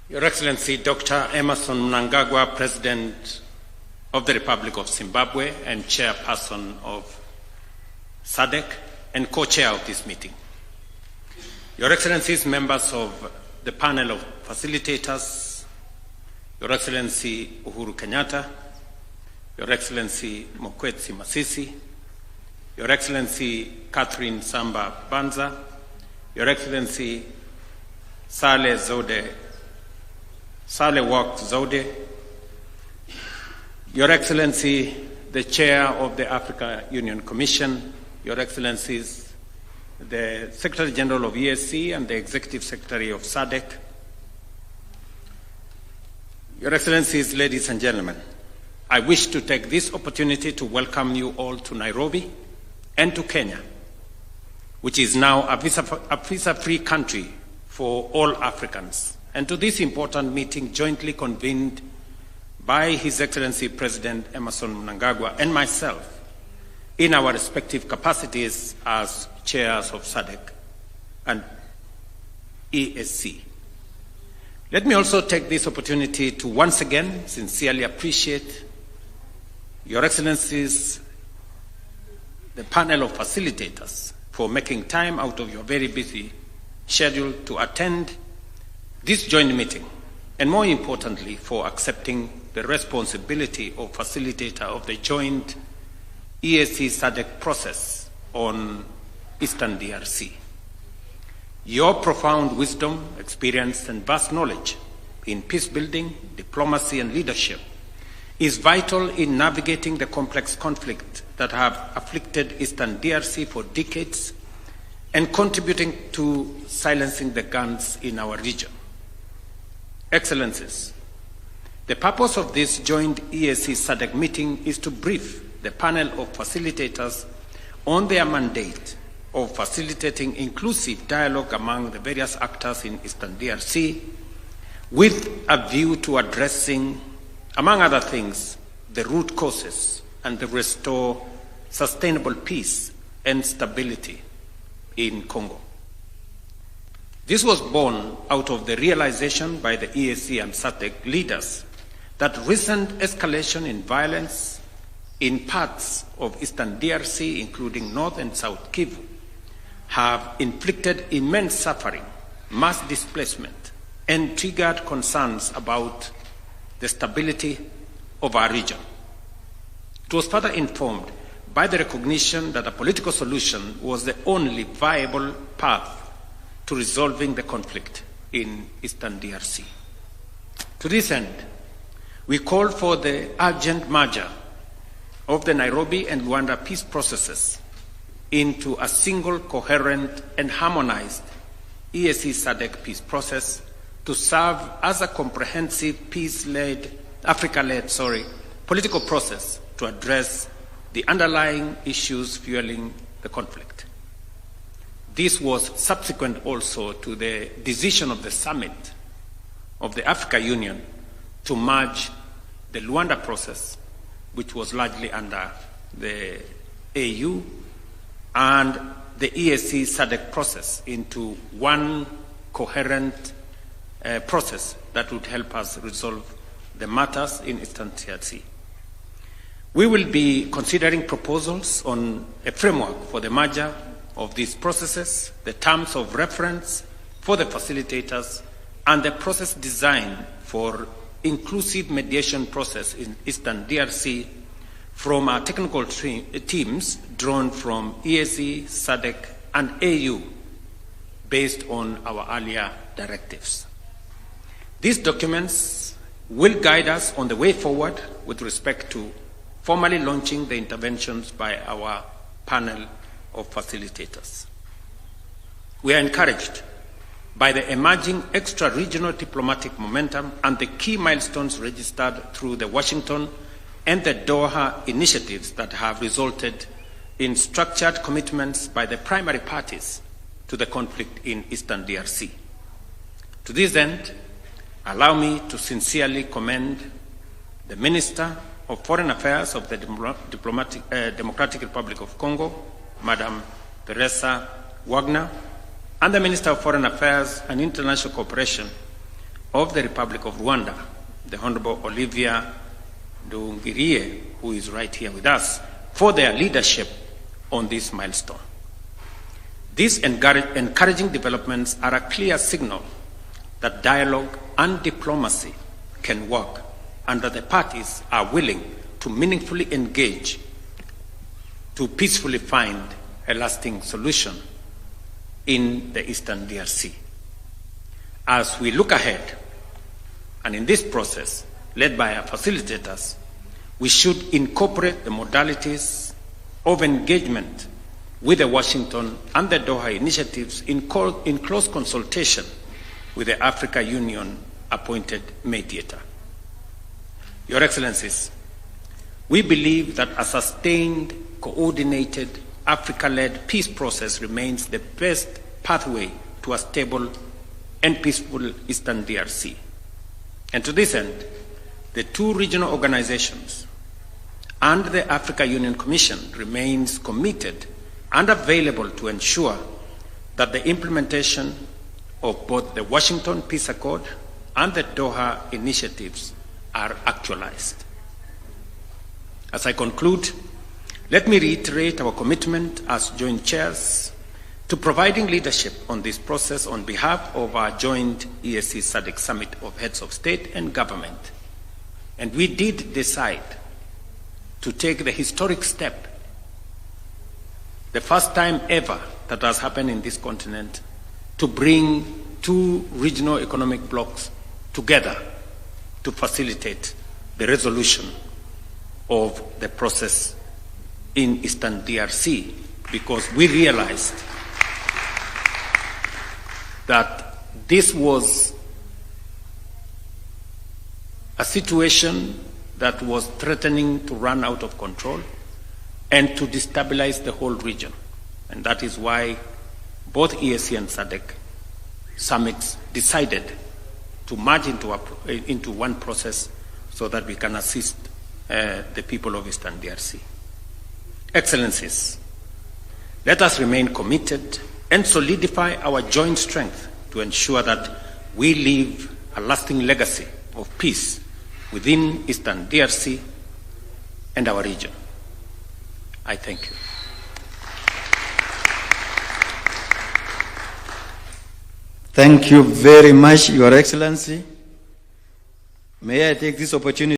Your Excellency Dr. Emmerson Mnangagwa, President of the Republic of Zimbabwe and Chairperson of SADC and Co-Chair of this meeting. Your Excellencies, members of the panel of facilitators, Your Excellency Uhuru Kenyatta, Your Excellency Mokwetsi Masisi, Your Excellency Catherine Samba Banza, Your Excellency Saleh Wak Zode, Your Excellency, the Chair of the Africa Union Commission, Your Excellencies, the Secretary General of EAC and the Executive Secretary of SADC, Your Excellencies, ladies and gentlemen, I wish to take this opportunity to welcome you all to Nairobi and to Kenya, which is now a visa-free country for all Africans, and to this important meeting jointly convened by His Excellency President Emmerson Mnangagwa and myself in our respective capacities as chairs of SADC and EAC. Let me also take this opportunity to once again sincerely appreciate Your Excellencies, the panel of facilitators, for making time out of your very busy schedule to attend this joint meeting, and more importantly, for accepting the responsibility of facilitator of the joint EAC-SADC process on Eastern DRC. Your profound wisdom, experience, and vast knowledge in peace building, diplomacy, and leadership is vital in navigating the complex conflict that have afflicted Eastern DRC for decades and contributing to silencing the guns in our region. Excellencies, the purpose of this joint EAC-SADC meeting is to brief the panel of facilitators on their mandate of facilitating inclusive dialogue among the various actors in Eastern DRC with a view to addressing, among other things, the root causes and to restore sustainable peace and stability in Congo. This was born out of the realization by the EAC and SADC leaders that recent escalation in violence in parts of Eastern DRC, including North and South Kivu, have inflicted immense suffering, mass displacement, and triggered concerns about the stability of our region. It was further informed by the recognition that a political solution was the only viable path to resolving the conflict in Eastern DRC. To this end, we called for the urgent merger of the Nairobi and Luanda peace processes into a single, coherent, and harmonized EAC-SADC peace process to serve as a comprehensive Africa-led political process to address the underlying issues fueling the conflict. This was subsequent also to the decision of the summit of the Africa Union to merge the Luanda process, which was largely under the AU, and the EAC-SADC process into one coherent process that would help us resolve the matters in Eastern DRC. We will be considering proposals on a framework for the merger of these processes, the terms of reference for the facilitators, and the process design for inclusive mediation process in Eastern DRC from our technical teams drawn from EAC, SADC, and AU based on our earlier directives. These documents will guide us on the way forward with respect to formally launching the interventions by our panel of facilitators. We are encouraged by the emerging extra-regional diplomatic momentum and the key milestones registered through the Washington and the Doha initiatives that have resulted in structured commitments by the primary parties to the conflict in Eastern DRC. To this end, allow me to sincerely commend the Minister of Foreign Affairs of the Democratic Republic of Congo, Madam Teresa Wagner, and the Minister of Foreign Affairs and International Cooperation of the Republic of Rwanda, the Honorable Olivia Nduhungirehe, who is right here with us, for their leadership on this milestone. These encouraging developments are a clear signal that dialogue and diplomacy can work, and that the parties are willing to meaningfully engage to peacefully find a lasting solution in the Eastern DRC. As we look ahead, and in this process, led by our facilitators, we should incorporate the modalities of engagement with the Washington and the Doha initiatives in close consultation with the Africa Union appointed mediator. Your Excellencies, we believe that a sustained, coordinated, Africa-led peace process remains the best pathway to a stable and peaceful Eastern DRC. And to this end, the two regional organizations and the Africa Union Commission remains committed and available to ensure that the implementation of both the Washington Peace Accord and the Doha initiatives are actualized. As I conclude, let me reiterate our commitment as joint chairs to providing leadership on this process on behalf of our joint EAC-SADC Summit of Heads of State and Government. And we did decide to take the historic step, the first time ever that has happened in this continent, to bring two regional economic blocs together to facilitate the resolution of the process in Eastern DRC, because we realized that this was a situation that was threatening to run out of control and to destabilize the whole region. And that is why both EAC and SADC summits decided to merge into one process so that we can assist the people of Eastern DRC. Excellencies, let us remain committed and solidify our joint strength to ensure that we leave a lasting legacy of peace within Eastern DRC and our region. I thank you. Thank you very much, Your Excellency. May I take this opportunity